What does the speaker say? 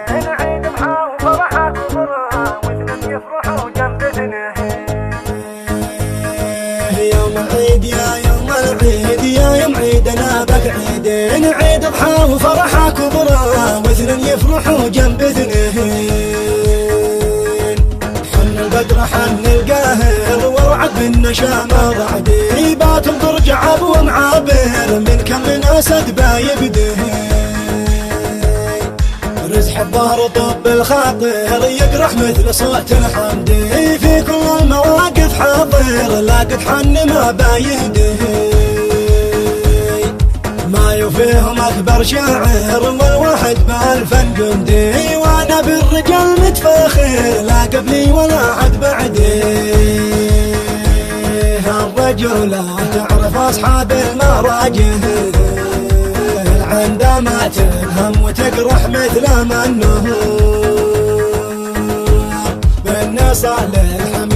العيد محا وفرحة كبرى واثنين يفرحوا جنب اثنين. يوم العيد يا يوم العيد يا يوم عيدنا بك عيدين، عيد ضحى وفرحة كبرى واثنين يفرحوا جنب اثنين. حن البدر حن القاهر والوعد بالنشامة بعدي بات ترجع ابو معابر من كم اسد بايبده. رزح الظهر طب الخاطر يقرح مثل صوت الحمد في كل المواقف حاضر لا قد حن ما بايده. ما يوفيهم اكبر شاعر والواحد بالفن جندي وانا بالرجال متفاخر لا قبلي ولا عد بعدي. الرجل لا تعرف اصحاب المراجل عندما تفهم وتقرح مثل ما النهور بالنصر للحمد